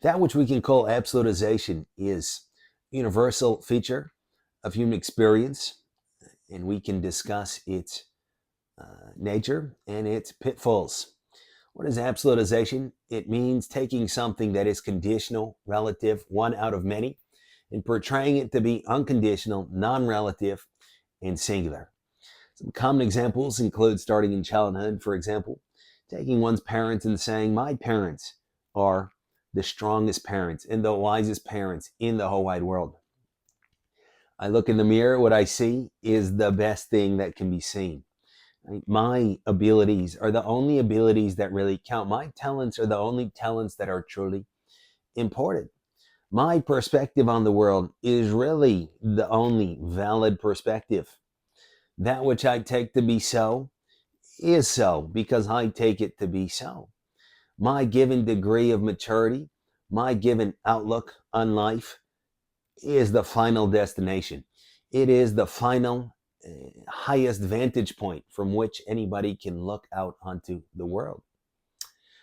That which we can call absolutization is a universal feature of human experience, and we can discuss its nature and its pitfalls. What is absolutization? It means taking something that is conditional, relative, one out of many, and portraying it to be unconditional, non relative, and singular. Some common examples include starting in childhood, for example, taking one's parents and saying, my parents are the strongest parents and the wisest parents in the whole wide world. I look in the mirror, what I see is the best thing that can be seen. Right? My abilities are the only abilities that really count. My talents are the only talents that are truly important. My perspective on the world is really the only valid perspective. That which I take to be so is so because I take it to be so. My given degree of maturity, my given outlook on life is the final destination. It is the final highest vantage point from which anybody can look out onto the world.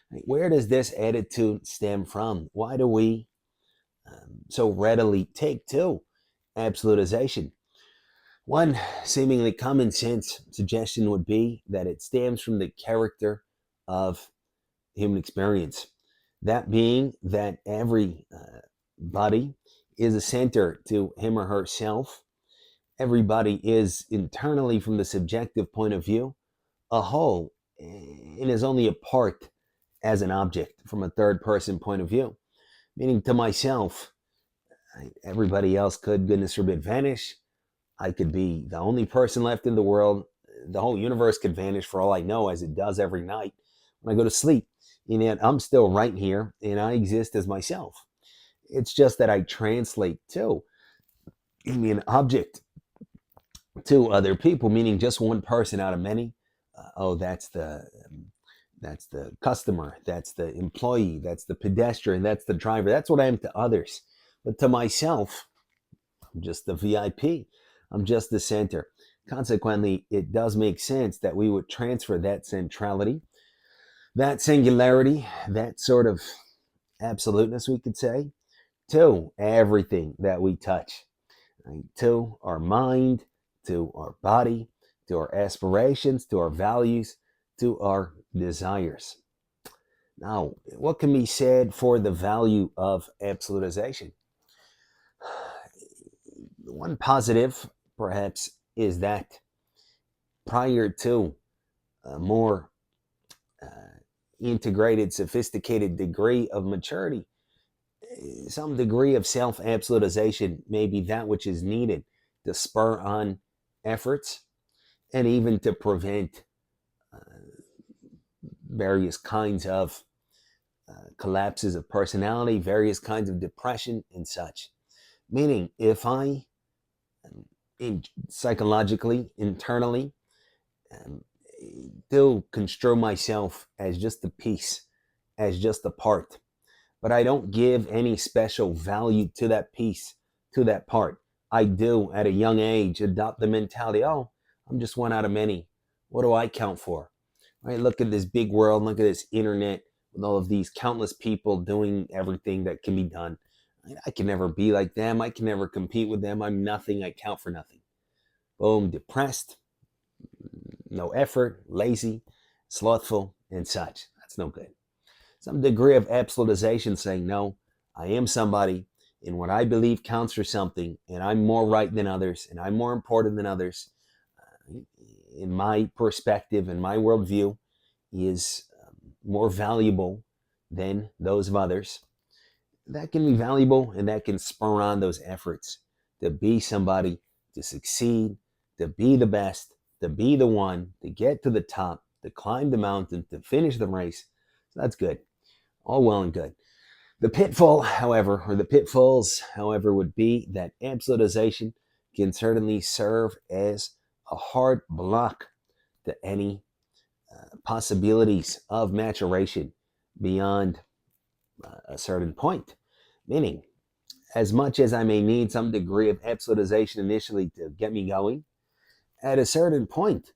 Where does this attitude stem from? Why do we so readily take to absolutization? One seemingly common sense suggestion would be that it stems from the character of human experience. That being that everybody is a center to him or herself. Everybody is internally, from the subjective point of view, a whole and is only a part as an object from a third person point of view. Meaning to myself, everybody else could, goodness forbid, vanish. I could be the only person left in the world. The whole universe could vanish for all I know, as it does every night when I go to sleep. And yet I'm still right here and I exist as myself. It's just that I translate to an object to other people, meaning just one person out of many. Oh, that's the customer, that's the employee, that's the pedestrian, that's the driver. That's what I am to others. But to myself, I'm just the VIP. I'm just the center. Consequently, it does make sense that we would transfer that centrality, that singularity, that sort of absoluteness, we could say, to everything that we touch, right? To our mind, to our body, to our aspirations, to our values, to our desires. Now, what can be said for the value of absolutization? One positive, perhaps, is that prior to a more uh, integrated, sophisticated degree of maturity, some degree of self absolutization may be that which is needed to spur on efforts and even to prevent uh, various kinds of collapses of personality, various kinds of depression, and such. Meaning, if I psychologically, internally, um, still construe myself as just a piece, as just a part, but I don't give any special value to that piece, to that part. I do, at a young age, adopt the mentality, oh, I'm just one out of many. What do I count for? Right? Look at this big world, look at this internet with all of these countless people doing everything that can be done. I can never be like them. I can never compete with them. I'm nothing. I count for nothing. Boom, depressed, no effort, lazy, slothful, and such. That's no good. Some degree of absolutization saying, no, I am somebody, and what I believe counts for something, and I'm more right than others, and I'm more important than others. In my perspective, in my worldview, is more valuable than those of others. That can be valuable and that can spur on those efforts to be somebody, to succeed, to be the best, to be the one, to get to the top, to climb the mountain, to finish the race. So that's good. All well and good. The pitfall, however, or the pitfalls, however, would be that absolutization can certainly serve as a hard block to any possibilities of maturation beyond a certain point. Meaning, as much as I may need some degree of absolutization initially to get me going, at a certain point,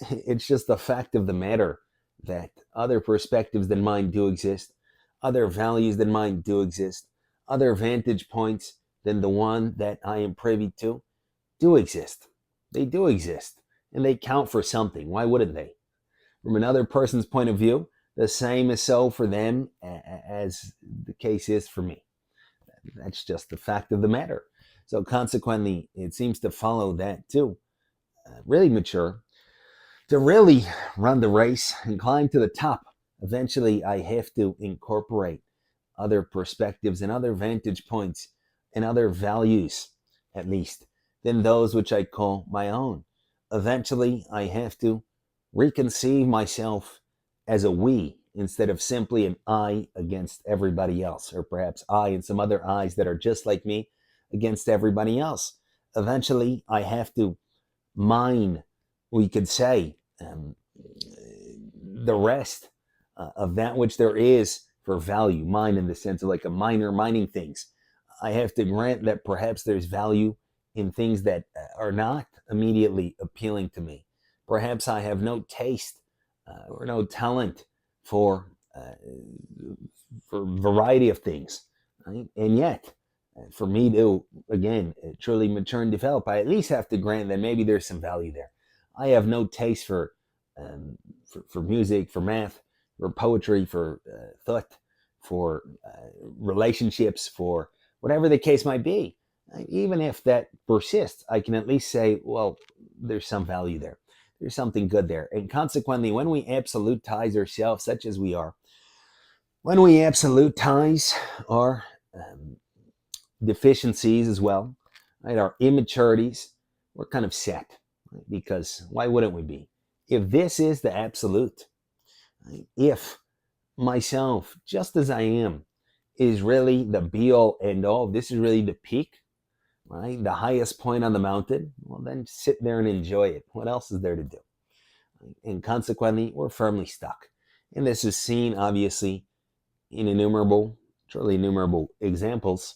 it's just the fact of the matter that other perspectives than mine do exist. other values than mine do exist. Other vantage points than the one that I am privy to do exist. They do exist, and they count for something. Why wouldn't they? From another person's point of view, the same is so for them as the case is for me. That's just the fact of the matter. So consequently, it seems to follow that to really mature, to really run the race and climb to the top. Eventually, I have to incorporate other perspectives and other vantage points and other values, at least, than those which I call my own. Eventually, I have to reconceive myself as a we instead of simply an I against everybody else, or perhaps I and some other I's that are just like me against everybody else. Eventually, I have to mine, we could say, the rest of that which there is for value, mine in the sense of like a miner mining things. I have to grant that perhaps there's value in things that are not immediately appealing to me. Perhaps I have no taste or no talent for variety of things, right? And yet, for me to again truly mature and develop, I at least have to grant that maybe there's some value there. I have no taste for music, for math, for poetry, for thought, for relationships, for whatever the case might be. Even if that persists, I can at least say, well, there's some value there. There's something good there. And consequently, when we absolutize ourselves, such as we are, when we absolutize our deficiencies as well, right, our immaturities, we're kind of set. Right? Because why wouldn't we be? If this is the absolute, right? If myself, just as I am, is really the be all end all, this is really the peak, right? The highest point on the mountain, well, then sit there and enjoy it. What else is there to do? Right? And consequently, we're firmly stuck. And this is seen, obviously, in innumerable, truly innumerable examples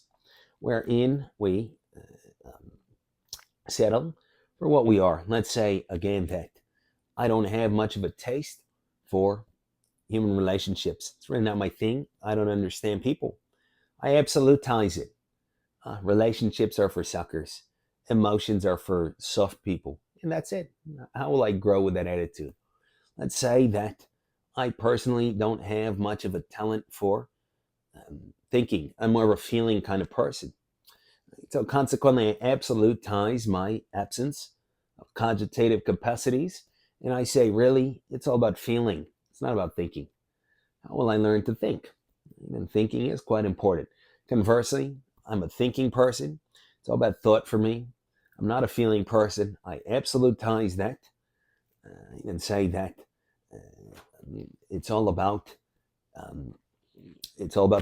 wherein we settle for what we are. Let's say, again, that I don't have much of a taste for human relationships. It's really not my thing. I don't understand people. I absolutize it. Relationships are for suckers. Emotions are for soft people. And that's it. How will I grow with that attitude? Let's say that I personally don't have much of a talent for thinking. I'm more of a feeling kind of person. So consequently, I absolutize my absence of cogitative capacities. And I say, really, it's all about feeling. It's not about thinking. How will I learn to think? And thinking is quite important. Conversely, I'm a thinking person. It's all about thought for me. I'm not a feeling person. I absolutize that and say that it's all about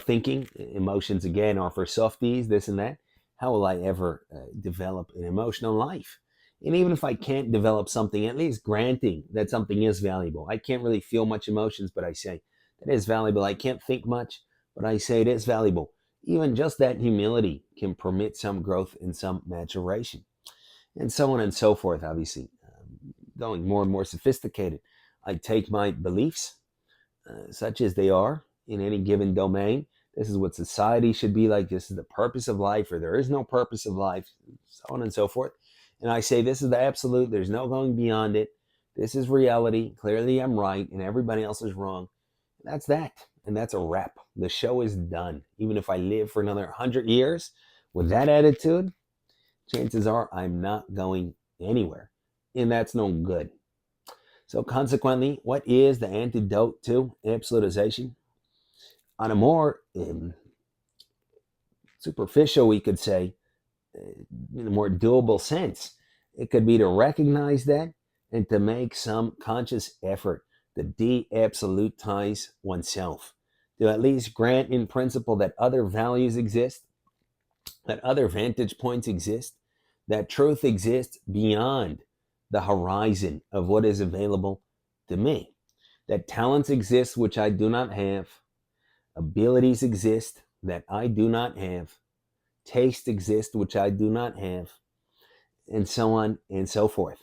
thinking. Emotions again are for softies, this and that. How will I ever develop an emotional life? And even if I can't develop something, at least granting that something is valuable. I can't really feel much emotions, but I say that is valuable. I can't think much, but I say it is valuable. Even just that humility can permit some growth and some maturation, and so on and so forth, obviously. Going more and more sophisticated, I take my beliefs, such as they are in any given domain. This is what society should be like. This is the purpose of life, or there is no purpose of life, so on and so forth. And I say this is the absolute. There's no going beyond it. This is reality. Clearly, I'm right, and everybody else is wrong. That's that. And that's a wrap. The show is done. Even if I live for another 100 years with that attitude, chances are I'm not going anywhere. And that's no good. So consequently, what is the antidote to absolutization? On a more superficial, we could say, in a more doable sense, it could be to recognize that and to make some conscious effort to de-absolutize oneself, to at least grant in principle that other values exist, that other vantage points exist, that truth exists beyond the horizon of what is available to me, that talents exist which I do not have, abilities exist that I do not have, taste exists which I do not have, and so on and so forth.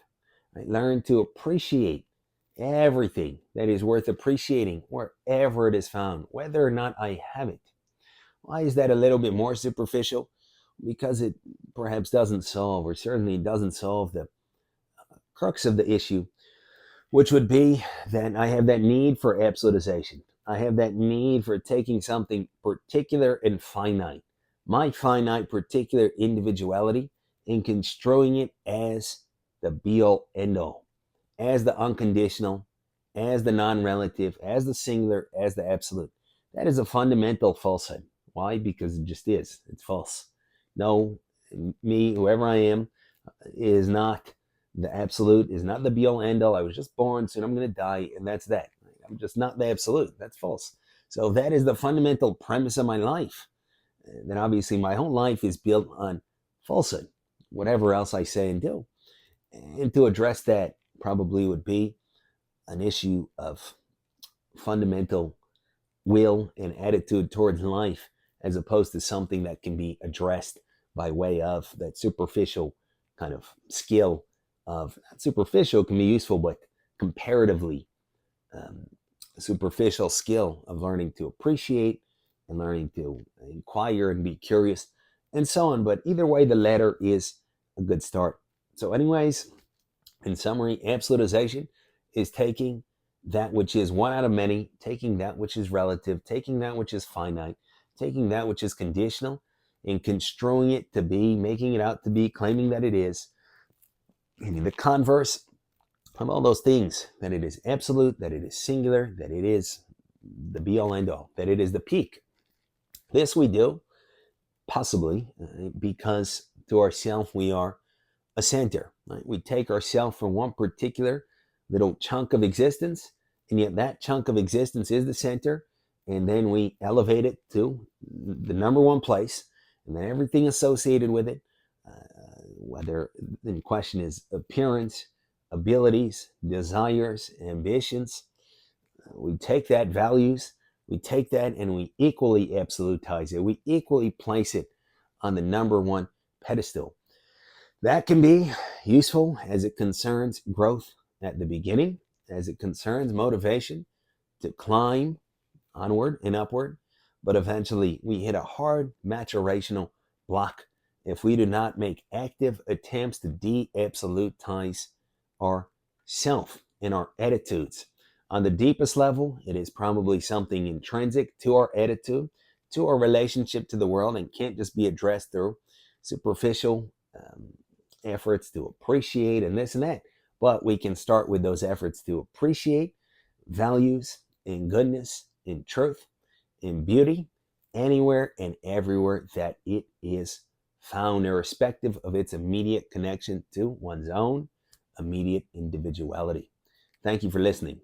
Right? Learn to appreciate everything that is worth appreciating wherever it is found, whether or not I have it. Why is that a little bit more superficial? Because it perhaps doesn't solve, or certainly doesn't solve, the crux of the issue, which would be that I have that need for absolutization. I have that need for taking something particular and finite, my finite particular individuality, and construing it as the be all end all, as the unconditional, as the non relative, as the singular, as the absolute. That is a fundamental falsehood. Why? Because it just is. It's false. No, me, whoever I am, is not the absolute, is not the be all end all. I was just born, soon I'm going to die, and that's that. I'm just not the absolute. That's false. So that is the fundamental premise of my life. Then obviously my whole life is built on falsehood, whatever else I say and do. And to address that probably would be an issue of fundamental will and attitude towards life, as opposed to something that can be addressed by way of that superficial kind of skill of, not superficial, can be useful, but comparatively um, superficial skill of learning to appreciate and learning to inquire and be curious and so on. But either way, the latter is a good start. So anyways, in summary, absolutization is taking that which is one out of many, taking that which is relative, taking that which is finite, taking that which is conditional, and construing it to be, making it out to be, claiming that it is, meaning the converse of all those things, that it is absolute, that it is singular, that it is the be all end all, that it is the peak. This we do possibly because to ourself we are a center. Right? We take ourselves from one particular little chunk of existence, and yet that chunk of existence is the center, and then we elevate it to the number one place, and then everything associated with it, whether the question is appearance, abilities, desires, ambitions, we take that values, we take that and we equally absolutize it. We equally place it on the number one pedestal. That can be useful as it concerns growth at the beginning, as it concerns motivation to climb onward and upward. But eventually, we hit a hard maturational block if we do not make active attempts to de absolutize our self and our attitudes. On the deepest level, it is probably something intrinsic to our attitude, to our relationship to the world, and can't just be addressed through superficial efforts to appreciate and this and that. But we can start with those efforts to appreciate values in goodness, in truth, in beauty, anywhere and everywhere that it is found, irrespective of its immediate connection to one's own immediate individuality. Thank you for listening.